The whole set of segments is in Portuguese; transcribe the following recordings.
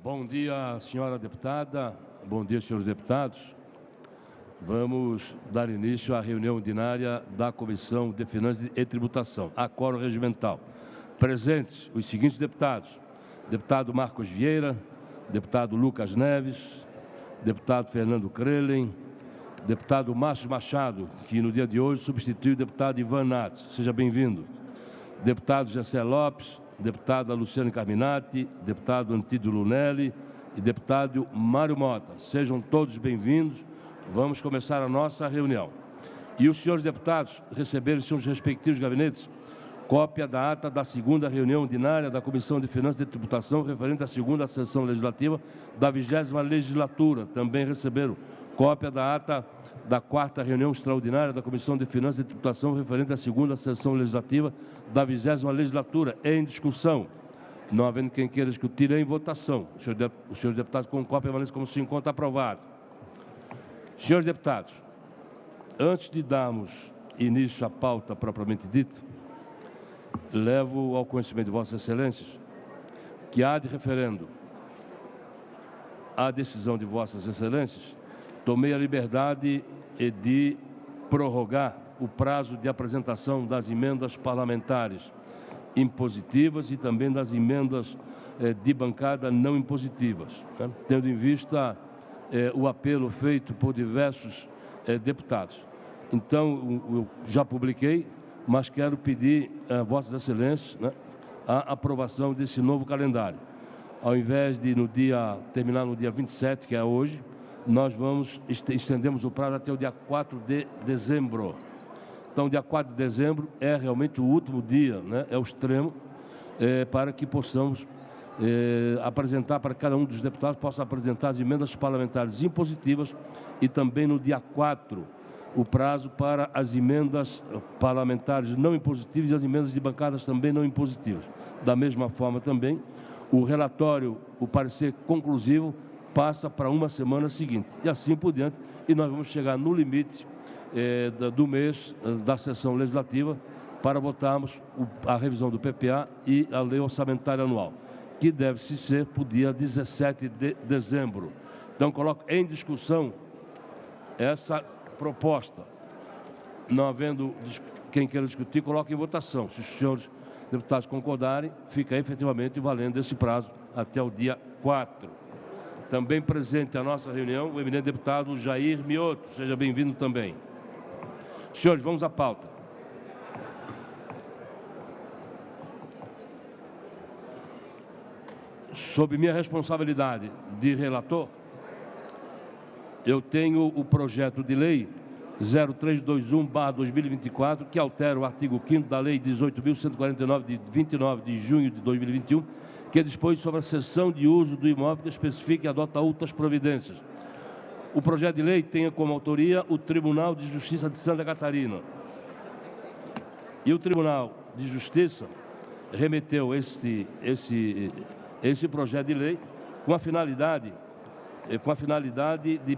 Bom dia, senhora deputada. Bom dia, senhores deputados. Vamos dar início à reunião ordinária da Comissão de Finanças e Tributação. A quórum regimental. Presentes os seguintes deputados: deputado Marcos Vieira, deputado Lucas Neves, deputado Fernando Krellen, deputado Márcio Machado, que no dia de hoje substitui o deputado Ivan Nats. Seja bem-vindo. Deputado Gessé Lopes, deputada Luciane Carminati, deputado Antídio Lunelli e deputado Mário Mota. Sejam todos bem-vindos. Vamos começar a nossa reunião. E os senhores deputados receberam em seus respectivos gabinetes cópia da ata da segunda reunião ordinária da Comissão de Finanças e Tributação referente à segunda sessão legislativa da 20ª legislatura. Também receberam cópia da ata da quarta reunião extraordinária da Comissão de Finanças e Tributação referente à segunda sessão legislativa da 20ª legislatura. Em discussão. Não havendo quem queira discutir, em votação. Os senhores deputados com cópia permanecem como se encontra aprovado. Senhores deputados, antes de darmos início à pauta propriamente dita, levo ao conhecimento de Vossas Excelências que há de referendo à decisão de Vossas Excelências, tomei a liberdade de prorrogar o prazo de apresentação das emendas parlamentares impositivas e também das emendas de bancada não impositivas, né? Tendo em vista o apelo feito por diversos deputados. Então, eu já publiquei, mas quero pedir a Vossas Excelências, né, a aprovação desse novo calendário. Ao invés de terminar no dia 27, que é hoje, nós estendemos o prazo até o dia 4 de dezembro. Então, dia 4 de dezembro é realmente o último dia, né, é o extremo, para que possamos apresentar, para cada um dos deputados possa apresentar as emendas parlamentares impositivas e também no dia 4 o prazo para as emendas parlamentares não impositivas e as emendas de bancadas também não impositivas. Da mesma forma também, o relatório, o parecer conclusivo, passa para uma semana seguinte e assim por diante, e nós vamos chegar no limite do mês da sessão legislativa para votarmos a revisão do PPA e a lei orçamentária anual, que deve-se ser para o dia 17 de dezembro. Então, coloco em discussão essa proposta. Não havendo quem queira discutir, coloque em votação. Se os senhores deputados concordarem, fica efetivamente valendo esse prazo até o dia 4. Também presente à nossa reunião, o eminente deputado Jair Mioto. Seja bem-vindo também. Senhores, vamos à pauta. Sob minha responsabilidade de relator, eu tenho o projeto de lei 0321/2024, que altera o artigo 5º da Lei 18.149, de 29 de junho de 2021, que dispõe sobre a cessão de uso do imóvel que especifica e adota outras providências. O projeto de lei tem como autoria o Tribunal de Justiça de Santa Catarina. E o Tribunal de Justiça remeteu esse projeto de lei com a finalidade de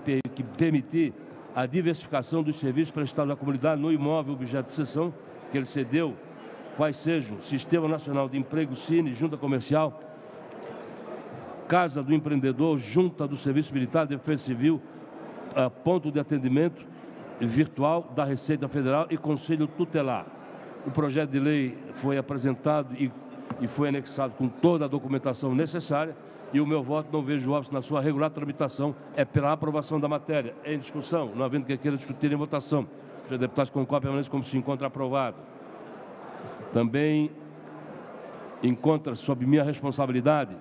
permitir a diversificação dos serviços prestados à comunidade no imóvel objeto de cessão que ele cedeu, quais sejam Sistema Nacional de Emprego, Cine, Junta Comercial, Casa do Empreendedor, Junta do Serviço Militar, Defesa Civil, Ponto de Atendimento Virtual da Receita Federal e Conselho Tutelar. O projeto de lei foi apresentado e foi anexado com toda a documentação necessária, e o meu voto, não vejo óbice na sua regular tramitação, é pela aprovação da matéria. Em discussão, não havendo quem queira discutir em votação. Os deputados com cópia permanecem como se encontra aprovado. Também encontra sob minha responsabilidade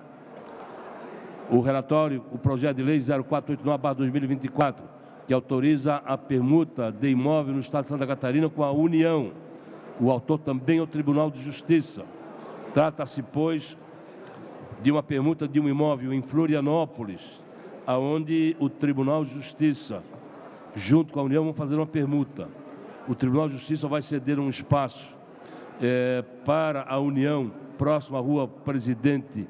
o relatório, o projeto de lei 0489/2024, que autoriza a permuta de imóvel no Estado de Santa Catarina com a União. O autor também é o Tribunal de Justiça. Trata-se, pois, de uma permuta de um imóvel em Florianópolis, aonde o Tribunal de Justiça, junto com a União, vão fazer uma permuta. O Tribunal de Justiça vai ceder um espaço para a União, próximo à Rua Presidente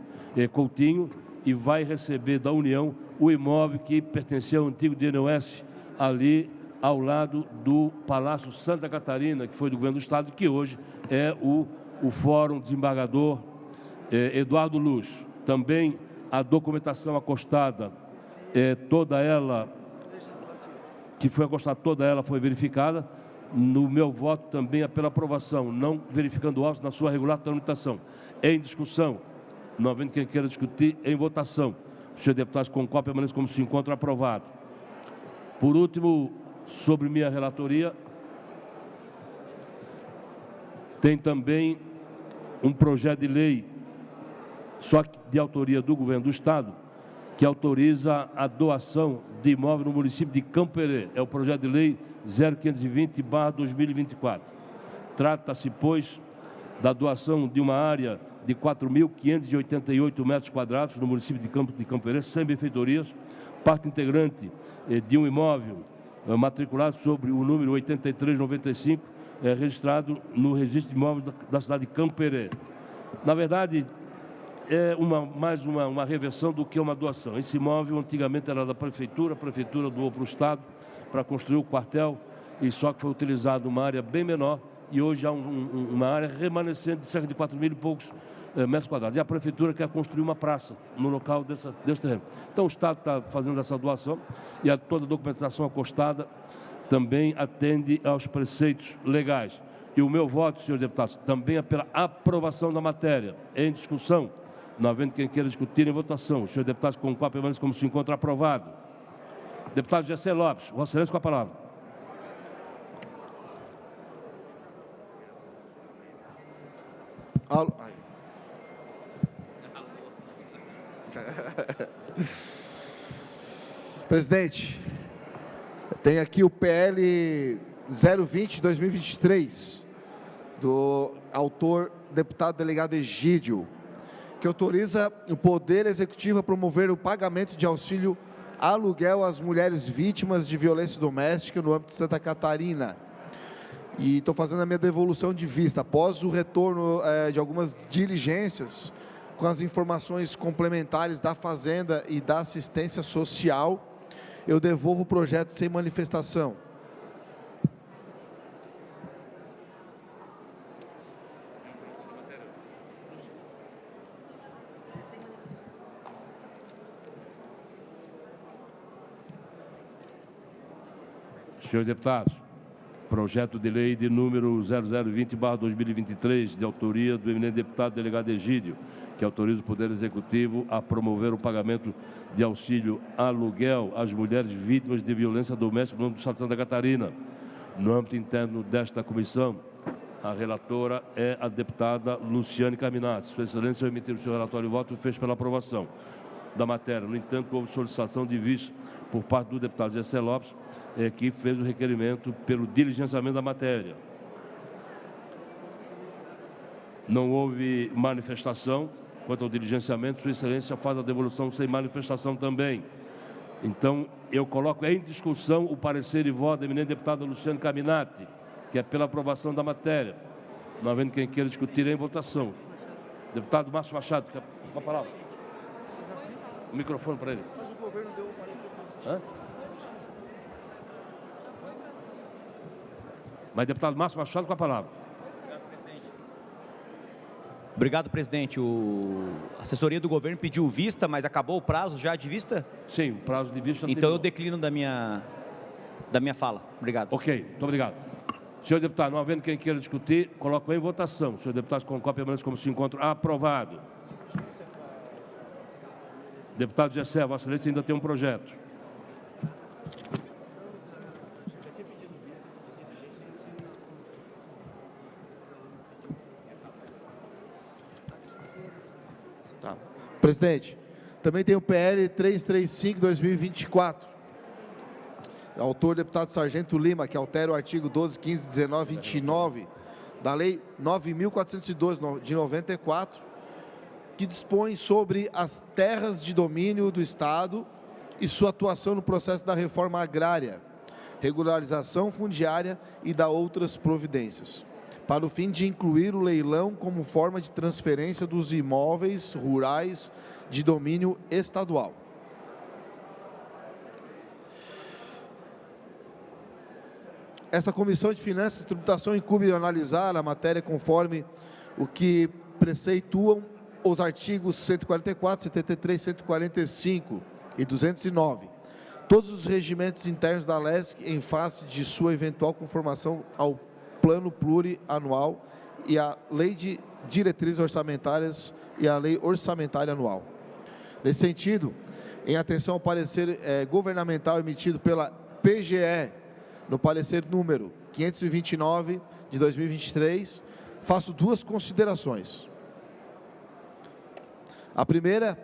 Coutinho, e vai receber da União o imóvel que pertencia ao antigo DNOS, ali ao lado do Palácio Santa Catarina, que foi do Governo do Estado, que hoje é o Fórum Desembargador Eduardo Luz. Também a documentação acostada, toda ela, que foi acostada, toda ela foi verificada. No meu voto também é pela aprovação, não verificando autos na sua regular tramitação. Em discussão, não havendo quem queira discutir, em votação. Os senhores deputados com cópia permaneçam como se encontra aprovado. Por último, sobre minha relatoria, tem também um projeto de lei, só que de autoria do Governo do Estado, que autoriza a doação de imóvel no município de Campo Herê. É o projeto de lei 0520/2024. Trata-se, pois, da doação de uma área de 4.588 metros quadrados no município de Campo Herê, sem benfeitorias, parte integrante de um imóvel matriculado sobre o número 8395, registrado no registro de imóveis da cidade de Campo Herê. Na verdade, é mais uma reversão do que uma doação. Esse imóvel antigamente era da prefeitura, a prefeitura doou para o Estado para construir o quartel, e só que foi utilizado uma área bem menor, e hoje há uma área remanescente de cerca de 4.000 e poucos metros quadrados. E a prefeitura quer construir uma praça no local desse terreno. Então o Estado está fazendo essa doação, e toda a documentação acostada também atende aos preceitos legais. E o meu voto, senhores deputados, também é pela aprovação da matéria. Em discussão, não havendo quem queira discutir, em votação. Os senhores deputados com cópia permanecem como se encontra aprovado. Deputado Gessé Lopes, Vossa Excelência, com a palavra. Presidente, tem aqui o PL 020/2023, do autor, deputado delegado Egídio, que autoriza o Poder Executivo a promover o pagamento de auxílio aluguel às mulheres vítimas de violência doméstica no âmbito de Santa Catarina. E estou fazendo a minha devolução de vista. Após o retorno de algumas diligências, com as informações complementares da Fazenda e da Assistência Social, eu devolvo o projeto sem manifestação. Senhores deputados, projeto de lei de número 0020/2023, de autoria do eminente deputado delegado Egídio, que autoriza o Poder Executivo a promover o pagamento de auxílio aluguel às mulheres vítimas de violência doméstica no âmbito do Estado de Santa Catarina. No âmbito interno desta comissão, a relatora é a deputada Luciane Carminati. Sua Excelência, ao emitir o seu relatório de voto, fez pela aprovação da matéria. No entanto, houve solicitação de vista por parte do deputado Gessé Lopes, que fez o requerimento pelo diligenciamento da matéria. Não houve manifestação quanto ao diligenciamento. Sua Excelência faz a devolução sem manifestação também. Então, eu coloco em discussão o parecer e voto da eminente deputada Luciane Carminati, que é pela aprovação da matéria. Não havendo quem queira discutir, em votação. Deputado Márcio Machado, com a palavra. O microfone para ele. Mas o governo deu um parecer. Mas deputado Márcio Machado, com a palavra. Obrigado, presidente. A assessoria do governo pediu vista, mas acabou o prazo já de vista? Sim, o prazo de vista. Então eu declino da minha fala. Obrigado. Ok, muito obrigado. Senhor deputado, não havendo quem queira discutir, coloco em votação. Senhor deputado, com cópia permanece como se encontra aprovado. Deputado Gessé, Vossa Excelência ainda tem um projeto. Tá. Presidente, também tem o PL 335/2024. Autor, deputado Sargento Lima, que altera o artigo 12, 15, 19, 29 da Lei 9.402, de 94, que dispõe sobre as terras de domínio do Estado e sua atuação no processo da reforma agrária, regularização fundiária e da outras providências, para o fim de incluir o leilão como forma de transferência dos imóveis rurais de domínio estadual. Essa Comissão de Finanças e Tributação incumbe analisar a matéria conforme o que preceituam os artigos 144, 73, 145 e 209. Todos os regimentos internos da LESC em face de sua eventual conformação ao Plano Plurianual e à Lei de Diretrizes Orçamentárias e à Lei Orçamentária Anual. Nesse sentido, em atenção ao parecer governamental emitido pela PGE, no parecer número 529 de 2023, faço duas considerações. A primeira,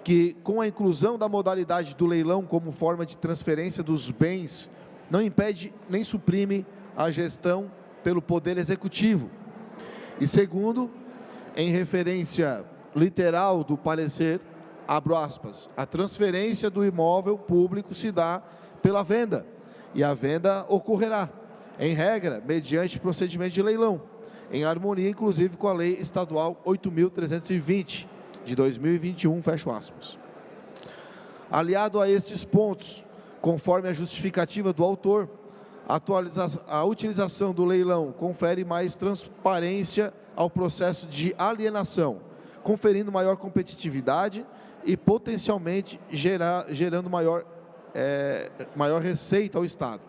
que com a inclusão da modalidade do leilão como forma de transferência dos bens, não impede nem suprime a gestão pelo Poder Executivo. E segundo, em referência literal do parecer, abro aspas, a transferência do imóvel público se dá pela venda, e a venda ocorrerá, em regra, mediante procedimento de leilão, em harmonia, inclusive, com a Lei Estadual 8.320, de 2021, fecho aspas. Aliado a estes pontos, conforme a justificativa do autor, a utilização do leilão confere mais transparência ao processo de alienação, conferindo maior competitividade e potencialmente gerando maior receita ao Estado.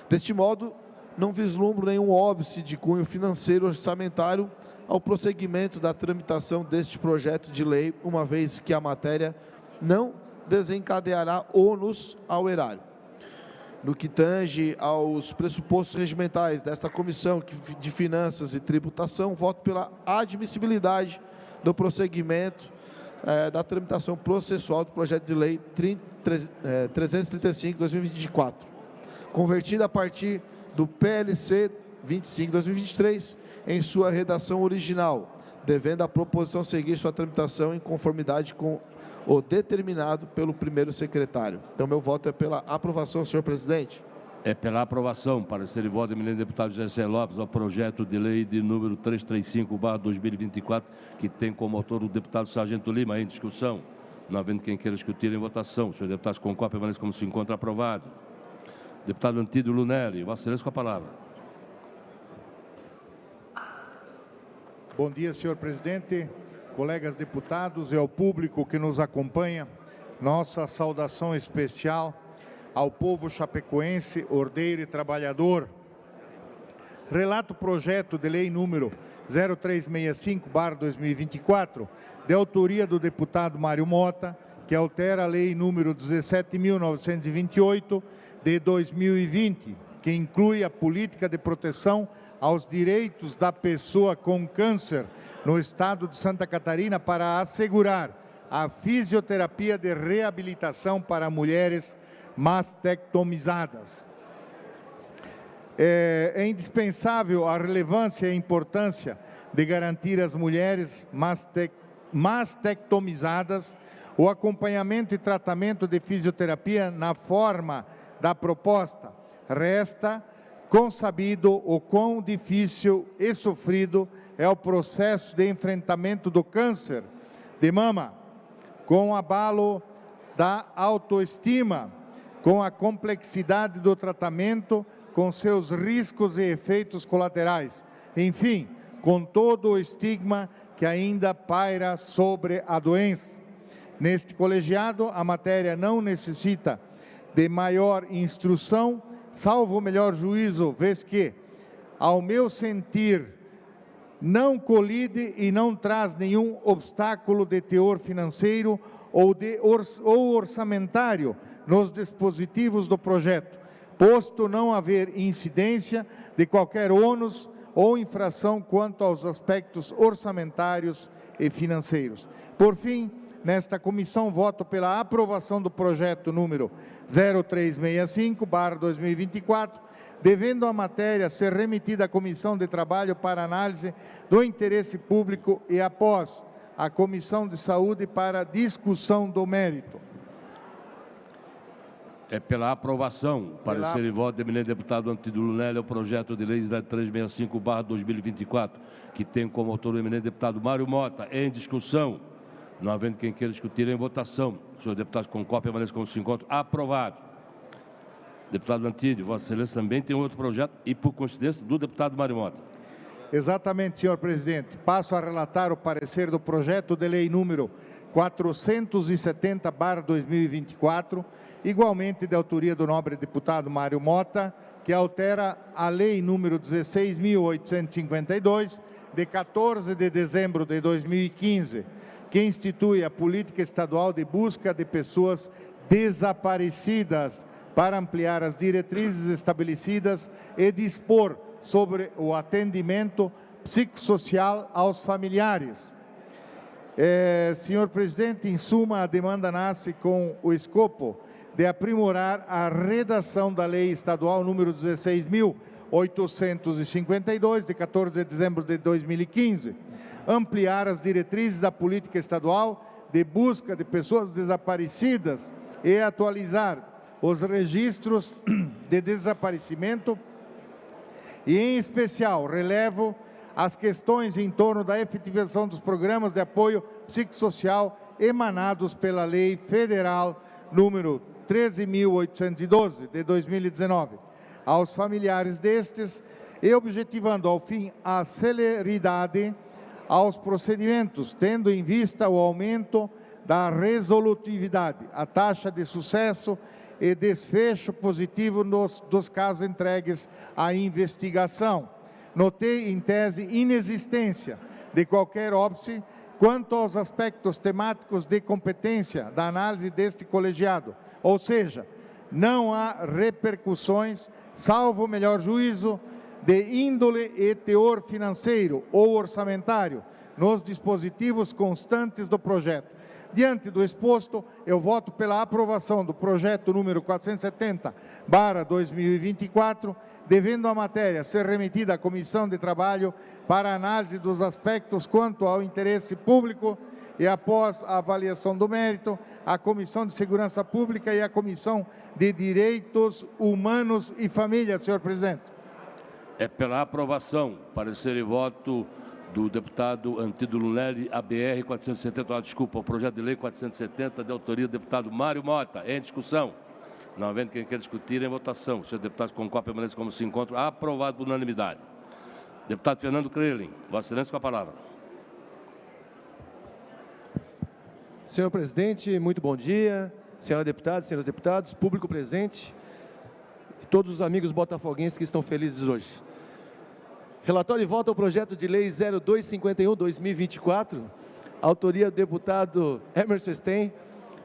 Deste modo, não vislumbro nenhum óbice de cunho financeiro orçamentário ao prosseguimento da tramitação deste projeto de lei, uma vez que a matéria não desencadeará ônus ao erário. No que tange aos pressupostos regimentais desta Comissão de Finanças e Tributação, voto pela admissibilidade do prosseguimento da tramitação processual do projeto de lei 335/2024, convertida a partir do PLC 25/2023, em sua redação original, devendo a proposição seguir sua tramitação em conformidade com o determinado pelo primeiro secretário. Então, meu voto é pela aprovação, senhor presidente. É pela aprovação, parecer e voto do eminente deputado José Lopes, ao projeto de lei de número 335/2024, que tem como autor o deputado Sargento Lima. Em discussão, não havendo quem queira discutir, em votação. Os senhores deputados concordam, permaneçam como se encontra aprovado. Deputado Antídio Lunelli, Vossa Excelência com a palavra. Bom dia, senhor presidente, colegas deputados e ao público que nos acompanha. Nossa saudação especial ao povo chapecoense, ordeiro e trabalhador. Relato o projeto de lei número 0365/2024, de autoria do deputado Mário Mota, que altera a lei número 17.928 de 2020, que inclui a política de proteção aos direitos da pessoa com câncer no estado de Santa Catarina para assegurar a fisioterapia de reabilitação para mulheres mastectomizadas. É indispensável a relevância e a importância de garantir às mulheres mastectomizadas o acompanhamento e tratamento de fisioterapia na forma da proposta. Resta consabido o quão difícil e sofrido é o processo de enfrentamento do câncer de mama, com o abalo da autoestima, com a complexidade do tratamento, com seus riscos e efeitos colaterais, enfim, com todo o estigma que ainda paira sobre a doença. Neste colegiado, a matéria não necessita de maior instrução, salvo o melhor juízo, vez que, ao meu sentir, não colide e não traz nenhum obstáculo de teor financeiro ou orçamentário nos dispositivos do projeto, posto não haver incidência de qualquer ônus ou infração quanto aos aspectos orçamentários e financeiros. Por fim, nesta comissão, voto pela aprovação do projeto número 0365/2024, devendo a matéria ser remetida à Comissão de Trabalho para análise do interesse público e, após, à Comissão de Saúde para discussão do mérito. É pela aprovação, parecer e voto do eminente deputado Antídio Lunelli, ao projeto de lei 0365/2024, que tem como autor o eminente deputado Mário Mota. Em discussão, não havendo quem queira discutir, em votação. Os senhores deputados concordam, permaneçam como se encontram. Aprovado. Deputado Antídio, Vossa Excelência também tem outro projeto, e por coincidência, do deputado Mário Mota. Exatamente, senhor presidente. Passo a relatar o parecer do projeto de lei número 470/2024, igualmente de autoria do nobre deputado Mário Mota, que altera a lei número 16.852, de 14 de dezembro de 2015, que institui a política estadual de busca de pessoas desaparecidas para ampliar as diretrizes estabelecidas e dispor sobre o atendimento psicossocial aos familiares. Senhor presidente, em suma, a demanda nasce com o escopo de aprimorar a redação da lei estadual número 16.852, de 14 de dezembro de 2015, ampliar as diretrizes da política estadual de busca de pessoas desaparecidas e atualizar os registros de desaparecimento e, em especial, relevo as questões em torno da efetivação dos programas de apoio psicossocial emanados pela Lei Federal número 13.812, de 2019, aos familiares destes e objetivando, ao fim, a celeridade aos procedimentos, tendo em vista o aumento da resolutividade, a taxa de sucesso e desfecho positivo dos casos entregues à investigação. Notei, em tese, inexistência de qualquer óbice quanto aos aspectos temáticos de competência da análise deste colegiado, ou seja, não há repercussões, salvo o melhor juízo, de índole e teor financeiro ou orçamentário nos dispositivos constantes do projeto. Diante do exposto, eu voto pela aprovação do projeto número 470/2024, devendo a matéria ser remetida à Comissão de Trabalho para análise dos aspectos quanto ao interesse público e, após a avaliação do mérito, à Comissão de Segurança Pública e à Comissão de Direitos Humanos e Família, senhor presidente. É pela aprovação, parecer e voto do deputado Antídio Lunelli, ABR 470, desculpa, o projeto de lei 470, de autoria do deputado Mário Mota. Em discussão. Não havendo quem quer discutir, em votação. O senhor deputado concorre, permanece como se encontra. Aprovado por unanimidade. Deputado Fernando Crelin, Vossa Excelência com a palavra. Senhor presidente, muito bom dia. Senhora deputada, senhores deputados, público presente e todos os amigos botafoguenses que estão felizes hoje. Relatório e voto ao projeto de lei 0251/2024, autoria do deputado Emerson Stein,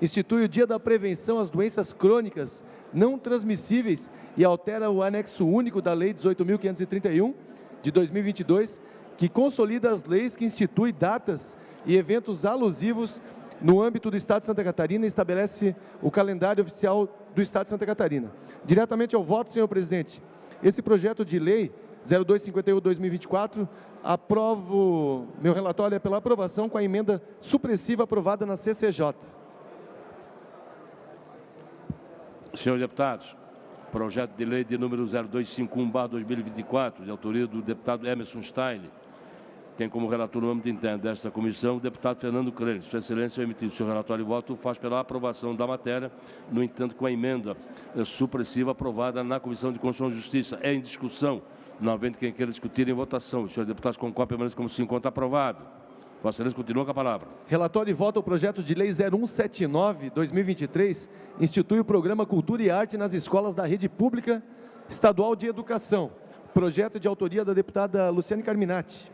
institui o Dia da Prevenção às Doenças Crônicas Não Transmissíveis e altera o anexo único da Lei 18.531, de 2022, que consolida as leis que instituem datas e eventos alusivos no âmbito do Estado de Santa Catarina e estabelece o calendário oficial do Estado de Santa Catarina. Diretamente ao voto, senhor presidente, esse projeto de lei 0251/2024, aprovo, meu relatório é pela aprovação com a emenda supressiva aprovada na CCJ. Senhores deputados, projeto de lei de número 0251/2024, de autoria do deputado Emerson Stein, tem como relator no âmbito interno desta comissão o deputado Fernando Crelin. Sua Excelência, ao emitir o seu relatório e voto, faz pela aprovação da matéria, no entanto, com a emenda supressiva aprovada na Comissão de Constituição e Justiça. É em discussão. Não havendo quem queira discutir, em votação. Os senhores deputados concordam, permanece como se encontra aprovado. Vossa Excelência continua com a palavra. Relatório e voto ao projeto de lei 0179/2023, institui o programa Cultura e Arte nas escolas da Rede Pública Estadual de Educação. Projeto de autoria da deputada Luciane Carminati.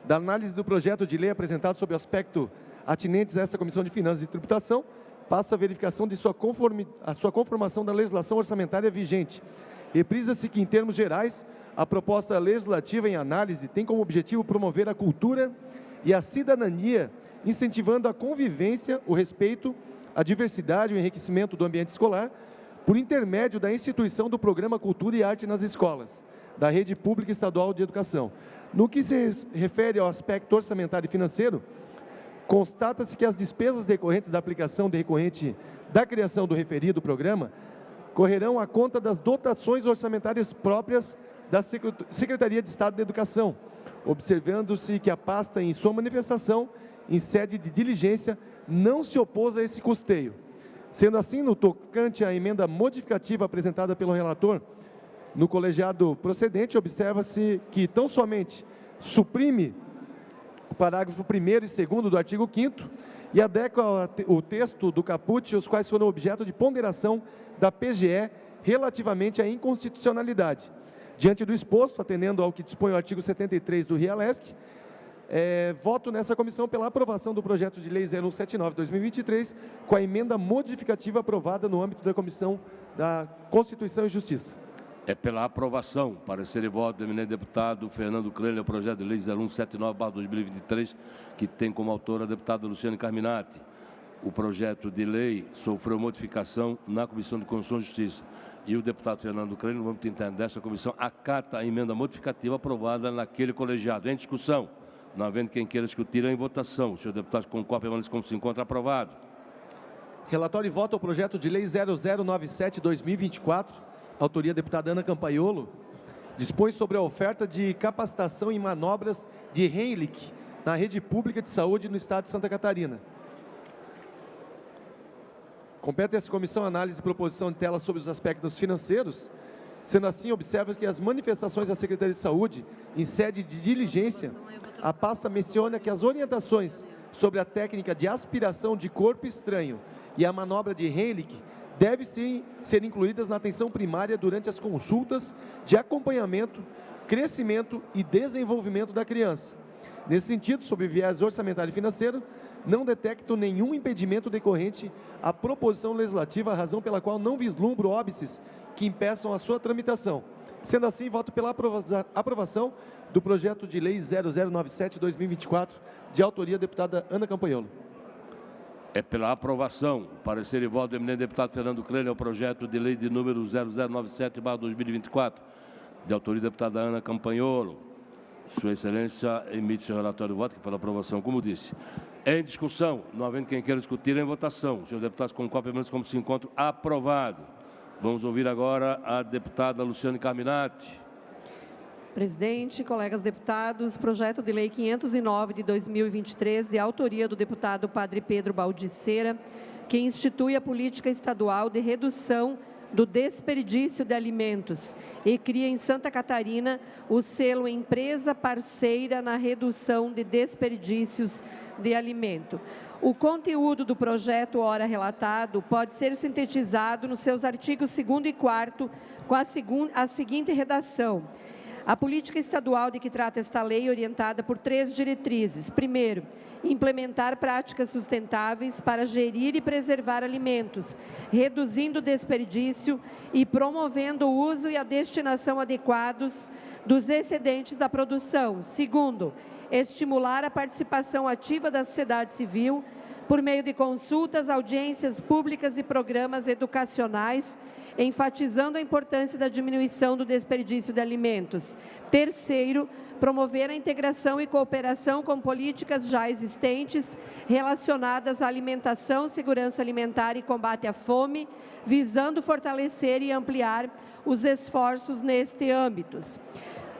Da análise do projeto de lei apresentado sob o aspecto atinentes a esta Comissão de Finanças e Tributação, passa a verificação de sua conformação da legislação orçamentária vigente. Reprisa-se que, em termos gerais, a proposta legislativa em análise tem como objetivo promover a cultura e a cidadania, incentivando a convivência, o respeito, a diversidade e o enriquecimento do ambiente escolar, por intermédio da instituição do programa Cultura e Arte nas escolas, da Rede Pública Estadual de Educação. No que se refere ao aspecto orçamentário e financeiro, constata-se que as despesas decorrentes da aplicação decorrente da criação do referido programa correrão à conta das dotações orçamentárias próprias da Secretaria de Estado da Educação, observando-se que a pasta, em sua manifestação, em sede de diligência, não se opôs a esse custeio. Sendo assim, no tocante à emenda modificativa apresentada pelo relator, No colegiado procedente, observa-se que tão somente suprime o parágrafo 1º e 2º do artigo 5º e adequa o texto do caput, os quais foram objeto de ponderação da PGE relativamente à inconstitucionalidade. Diante do exposto, atendendo ao que dispõe o artigo 73 do RIA-LESC, voto nessa comissão pela aprovação do projeto de lei 0179/2023, com a emenda modificativa aprovada no âmbito da Comissão da Constituição e Justiça. É pela aprovação, parecer e voto do eminente deputado Fernando Crânio, o projeto de lei 0179/2023, que tem como autora a deputada Luciane Carminati. O projeto de lei sofreu modificação na Comissão de Constituição e Justiça. E o deputado Fernando Crânio, no âmbito interno desta comissão, acata a emenda modificativa aprovada naquele colegiado. Em discussão, não havendo quem queira discutir, em votação. O senhor deputado concorre, permanece como se encontra aprovado. Relatório e voto ao projeto de lei 0097/2024, autoria deputada Ana Campaiolo, dispõe sobre a oferta de capacitação em manobras de Heimlich na rede pública de saúde no estado de Santa Catarina. Compete a essa comissão a análise e proposição de tela sobre os aspectos financeiros. Sendo assim, observa que as manifestações da Secretaria de Saúde, em sede de diligência, a pasta menciona que as orientações sobre a técnica de aspiração de corpo estranho e a manobra de Heimlich devem sim ser incluídas na atenção primária durante as consultas de acompanhamento, crescimento e desenvolvimento da criança. Nesse sentido, sob viés orçamentário e financeiro, não detecto nenhum impedimento decorrente à proposição legislativa, razão pela qual não vislumbro óbices que impeçam a sua tramitação. Sendo assim, voto pela aprovação do projeto de lei 0097/2024, de autoria da deputada Ana Campaiolo. É pela aprovação, parecer e voto do eminente deputado Fernando Crânio, ao projeto de lei de número 0097/2024, de autoria da deputada Ana Campaiolo. Sua Excelência emite seu relatório de voto, que pela aprovação, como disse. Em discussão, não havendo quem queira discutir, em votação. Os senhores deputados concorrem, permanece como se encontra aprovado. Vamos ouvir agora a deputada Luciane Carminati. Presidente, colegas deputados, projeto de lei 509 de 2023, de autoria do deputado Padre Pedro Baldiceira, que institui a política estadual de redução do desperdício de alimentos e cria em Santa Catarina o selo Empresa Parceira na Redução de Desperdícios de Alimento. O conteúdo do projeto ora relatado pode ser sintetizado nos seus artigos 2º e 4º com a seguinte redação. A política estadual de que trata esta lei é orientada por 3 diretrizes. Primeiro, implementar práticas sustentáveis para gerir e preservar alimentos, reduzindo o desperdício e promovendo o uso e a destinação adequados dos excedentes da produção. Segundo, estimular a participação ativa da sociedade civil por meio de consultas, audiências públicas e programas educacionais, enfatizando a importância da diminuição do desperdício de alimentos. Terceiro, promover a integração e cooperação com políticas já existentes relacionadas à alimentação, segurança alimentar e combate à fome, visando fortalecer e ampliar os esforços neste âmbito.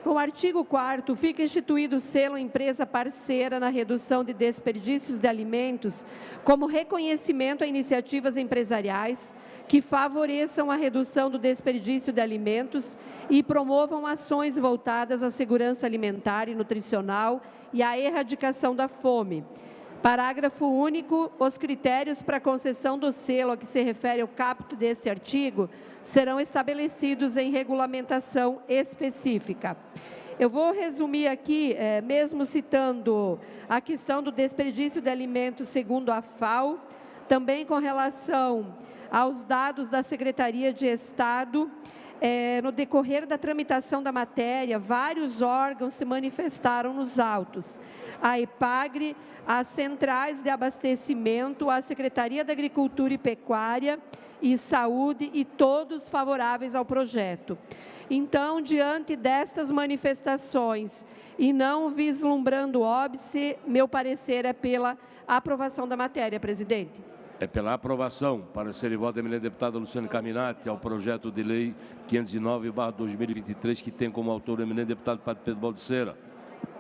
No artigo 4º, fica instituído o selo Empresa Parceira na redução de desperdícios de alimentos como reconhecimento a iniciativas empresariais que favoreçam a redução do desperdício de alimentos e promovam ações voltadas à segurança alimentar e nutricional e à erradicação da fome. Parágrafo único. Os critérios para a concessão do selo a que se refere o caput deste artigo serão estabelecidos em regulamentação específica. Eu vou resumir aqui, mesmo citando a questão do desperdício de alimentos segundo a FAO, também com relação aos dados da Secretaria de Estado. No decorrer da tramitação da matéria, vários órgãos se manifestaram nos autos. A EPAGRE, as centrais de abastecimento, a Secretaria da Agricultura e Pecuária e Saúde, e todos favoráveis ao projeto. Então, diante destas manifestações e não vislumbrando óbice, meu parecer é pela aprovação da matéria, presidente. É pela aprovação, parecer e voto da eminente deputada Luciane Carminati, ao projeto de lei 509/2023, que tem como autor o eminente deputado Padre Pedro Baldiceira.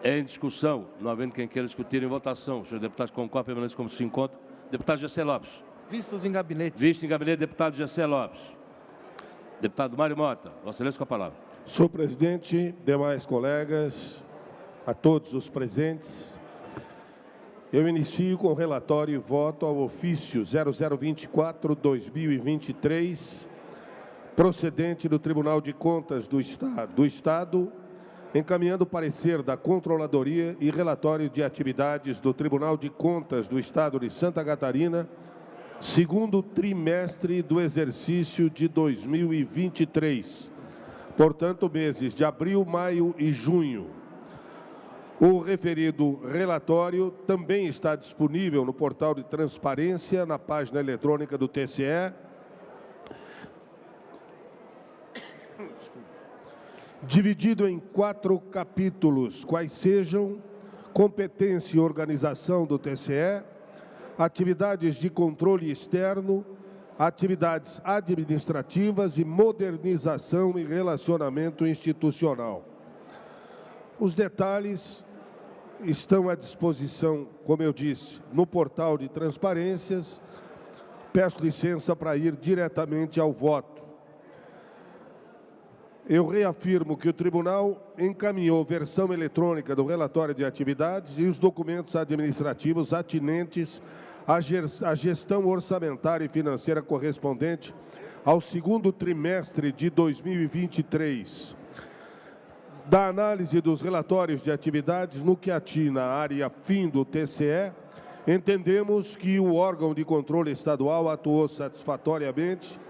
Em discussão, não havendo quem queira discutir, em votação. Os senhores deputados concorrem, permanecem como se encontram. Deputado Gessé Lopes. Vistos em gabinete. Visto em gabinete, deputado Gessé Lopes. Deputado Mário Mota, Vossa Excelência com a palavra. Senhor presidente, demais colegas, a todos os presentes, eu inicio com o relatório e voto ao ofício 0024/2023, procedente do Tribunal de Contas do Estado, encaminhando parecer da Controladoria e relatório de atividades do Tribunal de Contas do Estado de Santa Catarina, segundo trimestre do exercício de 2023, portanto, meses de abril, maio e junho. O referido relatório também está disponível no portal de transparência, na página eletrônica do TCE, dividido em 4 capítulos, quais sejam competência e organização do TCE, atividades de controle externo, atividades administrativas e modernização e relacionamento institucional. Os detalhes estão à disposição, como eu disse, no portal de transparências. Peço licença para ir diretamente ao voto. Eu reafirmo que o Tribunal encaminhou versão eletrônica do relatório de atividades e os documentos administrativos atinentes à gestão orçamentária e financeira correspondente ao segundo trimestre de 2023. Da análise dos relatórios de atividades no que atina a área fim do TCE, entendemos que o órgão de controle estadual atuou satisfatoriamente,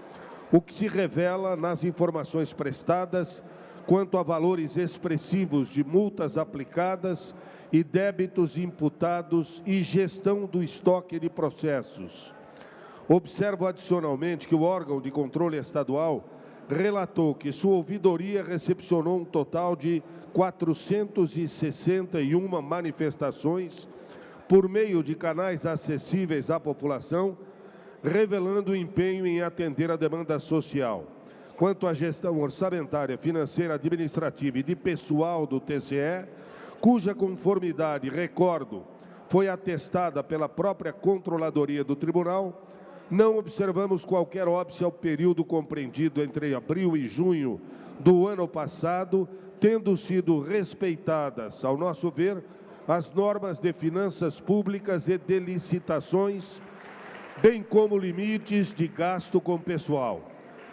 o que se revela nas informações prestadas quanto a valores expressivos de multas aplicadas e débitos imputados e gestão do estoque de processos. Observo adicionalmente que o órgão de controle estadual relatou que sua ouvidoria recepcionou um total de 461 manifestações por meio de canais acessíveis à população, revelando empenho em atender a demanda social. Quanto à gestão orçamentária, financeira, administrativa e de pessoal do TCE, cuja conformidade, recordo, foi atestada pela própria Controladoria do Tribunal, não observamos qualquer óbice ao período compreendido entre abril e junho do ano passado, tendo sido respeitadas, ao nosso ver, as normas de finanças públicas e de licitações, bem como limites de gasto com pessoal.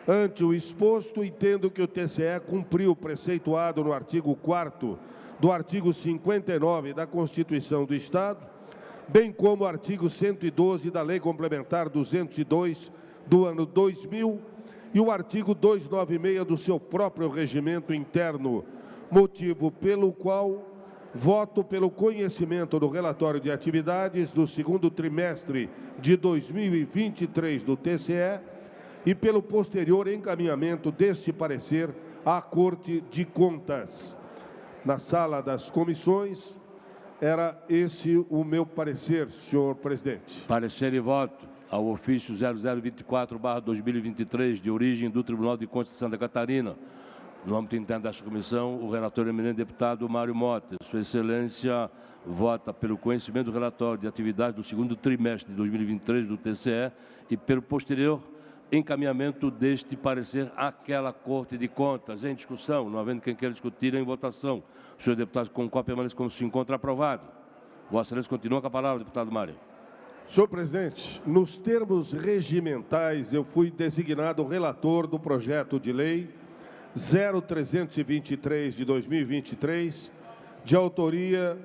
Ante o exposto, entendo que o TCE cumpriu o preceituado no artigo 4º do artigo 59 da Constituição do Estado, bem como o artigo 112 da Lei Complementar 202 do ano 2000 e o artigo 296 do seu próprio regimento interno, motivo pelo qual voto pelo conhecimento do relatório de atividades do segundo trimestre de 2023 do TCE e pelo posterior encaminhamento deste parecer à Corte de Contas. Na sala das comissões, era esse o meu parecer, senhor presidente. Parecer e voto ao ofício 0024/2023, de origem do Tribunal de Contas de Santa Catarina. No âmbito interno desta comissão, o relator eminente deputado Mário Mota. Sua Excelência vota pelo conhecimento do relatório de atividades do segundo trimestre de 2023 do TCE e pelo posterior encaminhamento deste parecer àquela Corte de Contas. Em discussão, não havendo quem queira discutir, em votação. O senhor deputado com cópia permanece como se encontra aprovado. Vossa Excelência continua com a palavra, deputado Mário. Senhor presidente, nos termos regimentais, eu fui designado relator do projeto de lei 0323 de 2023, de autoria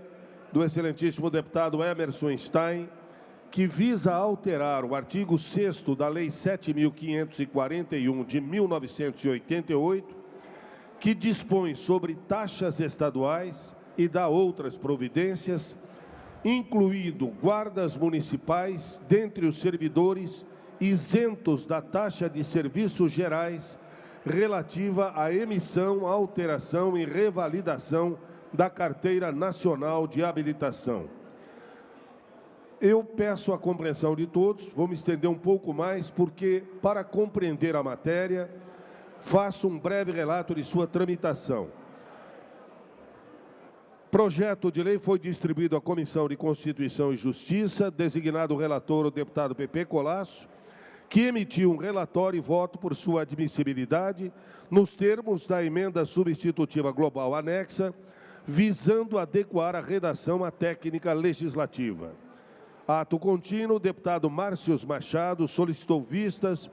do excelentíssimo deputado Emerson Stein, que visa alterar o artigo 6º da Lei 7.541 de 1988, que dispõe sobre taxas estaduais e dá outras providências, incluindo guardas municipais, dentre os servidores isentos da taxa de serviços gerais relativa à emissão, alteração e revalidação da Carteira Nacional de Habilitação. Eu peço a compreensão de todos, vou me estender um pouco mais, porque, para compreender a matéria, faço um breve relato de sua tramitação. Projeto de lei foi distribuído à Comissão de Constituição e Justiça, designado o relator o deputado Pepe Colasso, que emitiu um relatório e voto por sua admissibilidade nos termos da emenda substitutiva global anexa, visando adequar a redação à técnica legislativa. Ato contínuo, o deputado Márcio Machado solicitou vistas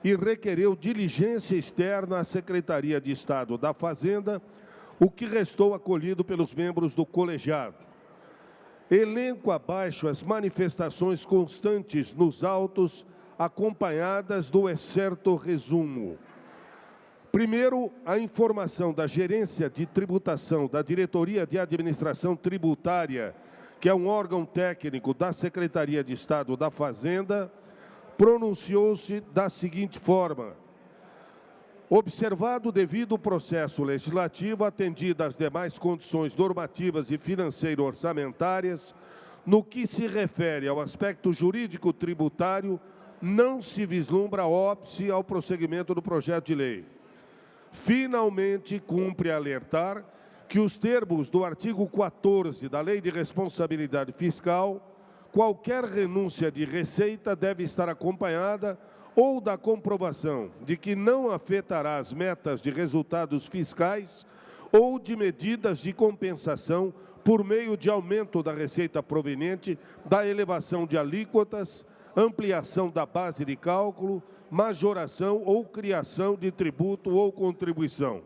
e requereu diligência externa à Secretaria de Estado da Fazenda, o que restou acolhido pelos membros do colegiado. Elenco abaixo as manifestações constantes nos autos, acompanhadas do excerto resumo. Primeiro, a informação da Gerência de Tributação da Diretoria de Administração Tributária, que é um órgão técnico da Secretaria de Estado da Fazenda, pronunciou-se da seguinte forma: observado o devido processo legislativo, atendidas as demais condições normativas e financeiro-orçamentárias, no que se refere ao aspecto jurídico-tributário, não se vislumbra óbice ao prosseguimento do projeto de lei. Finalmente, cumpre alertar que os termos do artigo 14 da Lei de Responsabilidade Fiscal, qualquer renúncia de receita deve estar acompanhada ou da comprovação de que não afetará as metas de resultados fiscais ou de medidas de compensação por meio de aumento da receita proveniente da elevação de alíquotas, ampliação da base de cálculo, majoração ou criação de tributo ou contribuição.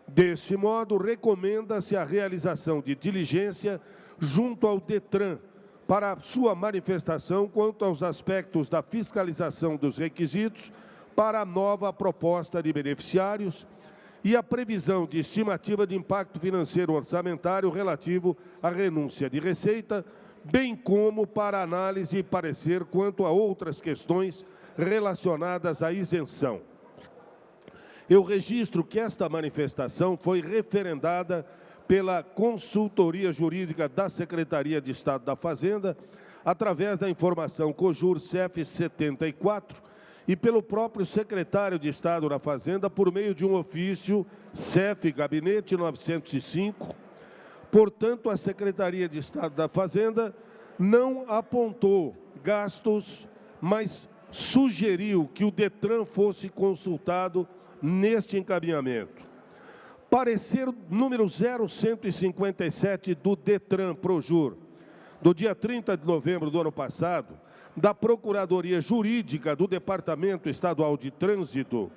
Deste modo, recomenda-se a realização de diligência junto ao DETRAN para sua manifestação quanto aos aspectos da fiscalização dos requisitos para a nova proposta de beneficiários e a previsão de estimativa de impacto financeiro orçamentário relativo à renúncia de receita, bem como para análise e parecer quanto a outras questões relacionadas à isenção. Eu registro que esta manifestação foi referendada pela Consultoria Jurídica da Secretaria de Estado da Fazenda, através da informação COJUR CEF 74, e pelo próprio secretário de Estado da Fazenda, por meio de um ofício CEF Gabinete 905. Portanto, a Secretaria de Estado da Fazenda não apontou gastos, mas sugeriu que o DETRAN fosse consultado neste encaminhamento. Parecer número 0157 do DETRAN Projur, do dia 30 de novembro do ano passado, da Procuradoria Jurídica do Departamento Estadual de Trânsito,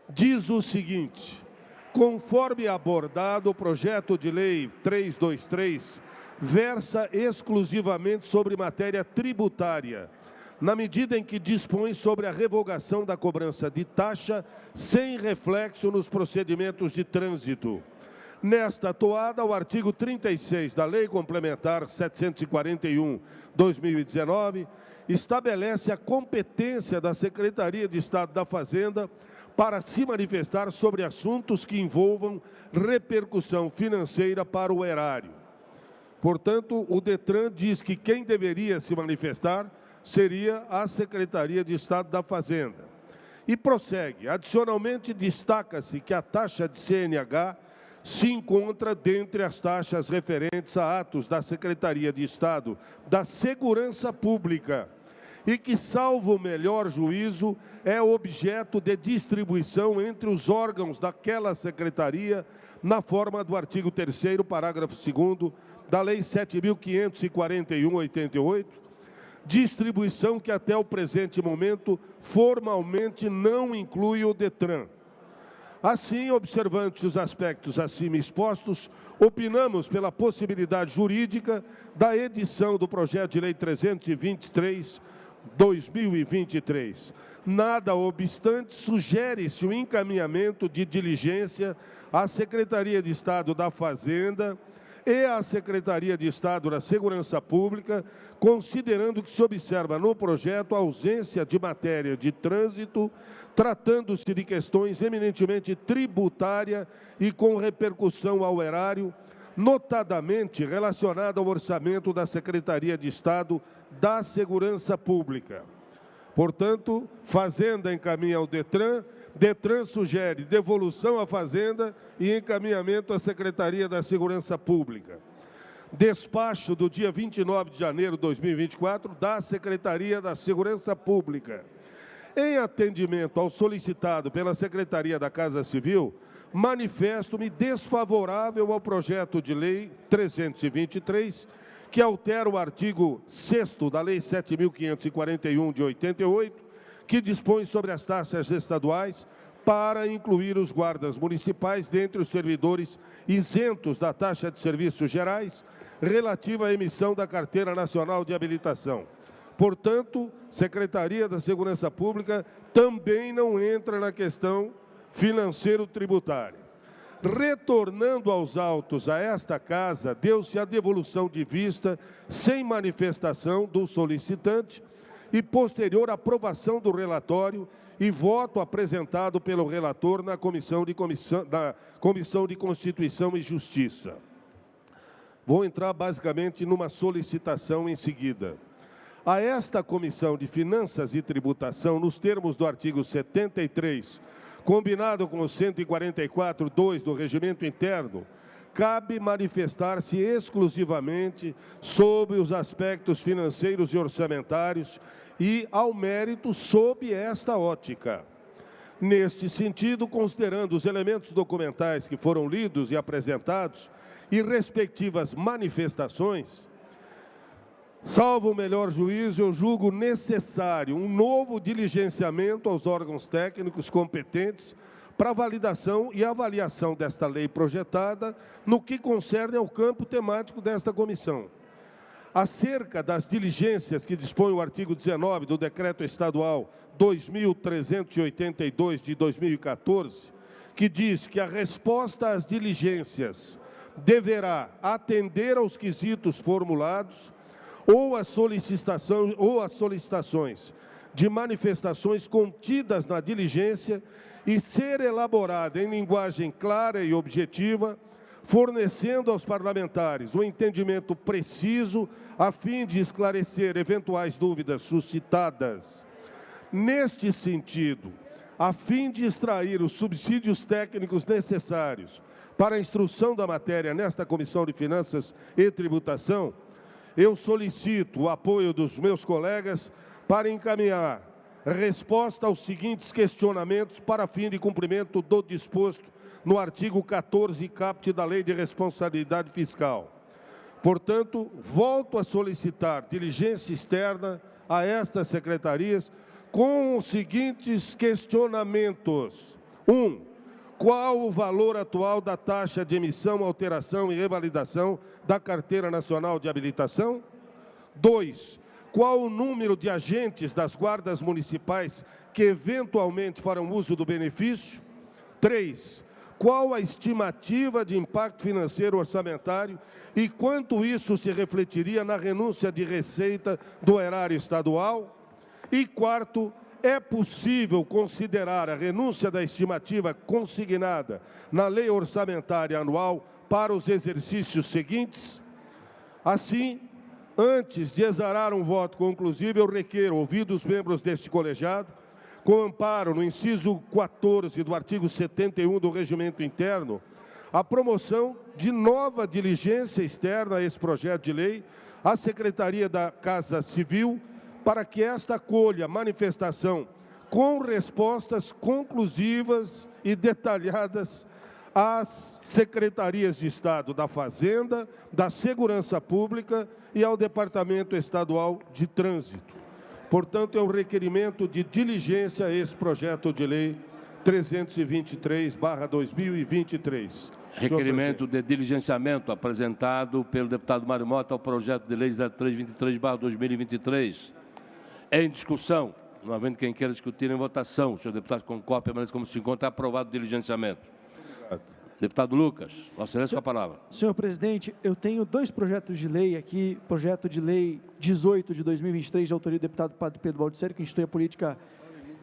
diz o seguinte: conforme abordado, o projeto de lei 323 versa exclusivamente sobre matéria tributária, na medida em que dispõe sobre a revogação da cobrança de taxa sem reflexo nos procedimentos de trânsito. Nesta toada, o artigo 36 da Lei Complementar 741/2019 estabelece a competência da Secretaria de Estado da Fazenda para se manifestar sobre assuntos que envolvam repercussão financeira para o erário. Portanto, o DETRAN diz que quem deveria se manifestar seria a Secretaria de Estado da Fazenda. E prossegue. Adicionalmente, destaca-se que a taxa de CNH se encontra dentre as taxas referentes a atos da Secretaria de Estado da Segurança Pública e que, salvo o melhor juízo, é objeto de distribuição entre os órgãos daquela secretaria na forma do artigo 3º, parágrafo 2º da Lei 7.541/88, distribuição que até o presente momento formalmente não inclui o DETRAN. Assim, observando os aspectos acima expostos, opinamos pela possibilidade jurídica da edição do projeto de lei 323/2023. Nada obstante, sugere-se o encaminhamento de diligência à Secretaria de Estado da Fazenda e à Secretaria de Estado da Segurança Pública, considerando que se observa no projeto a ausência de matéria de trânsito, tratando-se de questões eminentemente tributária e com repercussão ao erário, notadamente relacionada ao orçamento da Secretaria de Estado da Segurança Pública. Portanto, Fazenda encaminha ao DETRAN, DETRAN sugere devolução à Fazenda e encaminhamento à Secretaria da Segurança Pública. Despacho do dia 29 de janeiro de 2024 da Secretaria da Segurança Pública. Em atendimento ao solicitado pela Secretaria da Casa Civil, manifesto-me desfavorável ao projeto de lei 323, que altera o artigo 6º da Lei 7.541 de 88, que dispõe sobre as taxas estaduais para incluir os guardas municipais dentre os servidores isentos da taxa de serviços gerais relativa à emissão da Carteira Nacional de Habilitação. Portanto, Secretaria da Segurança Pública também não entra na questão financeiro-tributária. Retornando aos autos a esta Casa, deu-se a devolução de vista sem manifestação do solicitante e posterior aprovação do relatório e voto apresentado pelo relator na Comissão de Constituição e Justiça. Vou entrar basicamente numa solicitação em seguida. A esta Comissão de Finanças e Tributação, nos termos do artigo 73, combinado com o 144.2 do Regimento Interno, cabe manifestar-se exclusivamente sobre os aspectos financeiros e orçamentários e ao mérito sob esta ótica. Neste sentido, considerando os elementos documentais que foram lidos e apresentados e respectivas manifestações, salvo o melhor juízo, eu julgo necessário um novo diligenciamento aos órgãos técnicos competentes para validação e avaliação desta lei projetada no que concerne ao campo temático desta comissão. Acerca das diligências que dispõe o artigo 19 do Decreto Estadual 2.382 de 2014, que diz que a resposta às diligências deverá atender aos quesitos formulados ou às solicitações de manifestações contidas na diligência e ser elaborada em linguagem clara e objetiva, fornecendo aos parlamentares o entendimento preciso a fim de esclarecer eventuais dúvidas suscitadas. Neste sentido, a fim de extrair os subsídios técnicos necessários para a instrução da matéria nesta Comissão de Finanças e Tributação, eu solicito o apoio dos meus colegas para encaminhar resposta aos seguintes questionamentos para fim de cumprimento do disposto no artigo 14 caput da Lei de Responsabilidade Fiscal. Portanto, volto a solicitar diligência externa a estas secretarias com os seguintes questionamentos. 1. Qual o valor atual da taxa de emissão, alteração e revalidação da Carteira Nacional de Habilitação? 2. Qual o número de agentes das guardas municipais que eventualmente farão uso do benefício? 3. Qual a estimativa de impacto financeiro orçamentário e quanto isso se refletiria na renúncia de receita do erário estadual? E 4. É possível considerar a renúncia da estimativa consignada na Lei Orçamentária Anual para os exercícios seguintes? Assim, antes de exarar um voto conclusivo, eu requero, ouvidos os membros deste colegiado, com amparo no inciso 14 do artigo 71 do Regimento Interno, a promoção de nova diligência externa a esse projeto de lei à Secretaria da Casa Civil, para que esta acolha manifestação com respostas conclusivas e detalhadas às Secretarias de Estado da Fazenda, da Segurança Pública e ao Departamento Estadual de Trânsito. Portanto, é um requerimento de diligência a esse projeto de lei 323/2023. Requerimento de diligenciamento apresentado pelo deputado Mário Mota ao projeto de lei 0323/2023. Em discussão, não havendo quem queira discutir em votação, o senhor deputado com cópia, permanece como se encontra, aprovado o diligenciamento. Deputado Lucas, Vossa Excelência, com a palavra. Senhor presidente, eu tenho dois projetos de lei aqui, projeto de lei 18 de 2023, de autoria do deputado Padre Pedro Baldisseri, que institui a política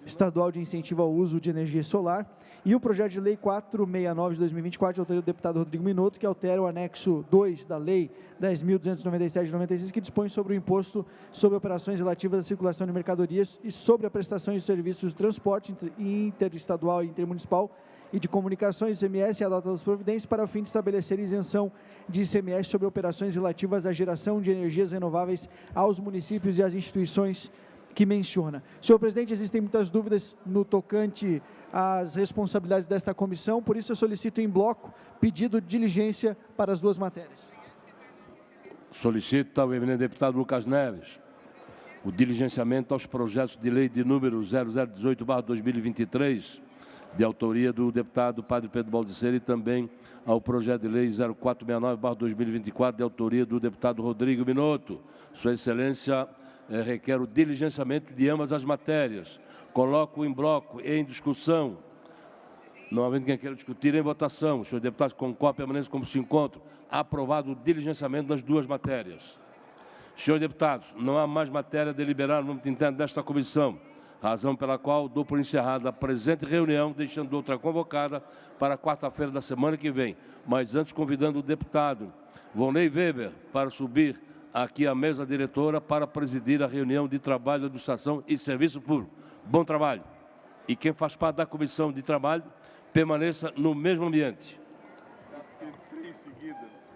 estadual de incentivo ao uso de energia solar, e o projeto de lei 469 de 2024, de autoria do deputado Rodrigo Minotto, que altera o anexo 2 da lei 10.297 de 96, que dispõe sobre o imposto sobre operações relativas à circulação de mercadorias e sobre a prestação de serviços de transporte interestadual e intermunicipal e de comunicações, ICMS, e adota as providências para o fim de estabelecer isenção de ICMS sobre operações relativas à geração de energias renováveis aos municípios e às instituições que menciona. Senhor presidente, existem muitas dúvidas no tocante às responsabilidades desta comissão, por isso eu solicito em bloco pedido de diligência para as duas matérias. Solicita o eminente deputado Lucas Neves o diligenciamento aos projetos de lei de número 0018/2023, de autoria do deputado Padre Pedro Baldiceira, e também ao projeto de lei 0469/2024, de autoria do deputado Rodrigo Minotto. Sua Excelência requer o diligenciamento de ambas as matérias. Coloco em bloco, em discussão. Não havendo quem queira discutir, em votação. Os senhores deputados com cópia permaneçam como se encontram. Aprovado o diligenciamento das duas matérias. Senhores deputados, não há mais matéria deliberada no âmbito interno desta comissão, razão pela qual dou por encerrada a presente reunião, deixando outra convocada para quarta-feira da semana que vem. Mas antes, convidando o deputado Volney Weber para subir aqui à mesa diretora para presidir a reunião de trabalho, administração e serviço público. Bom trabalho. E quem faz parte da comissão de trabalho, permaneça no mesmo ambiente.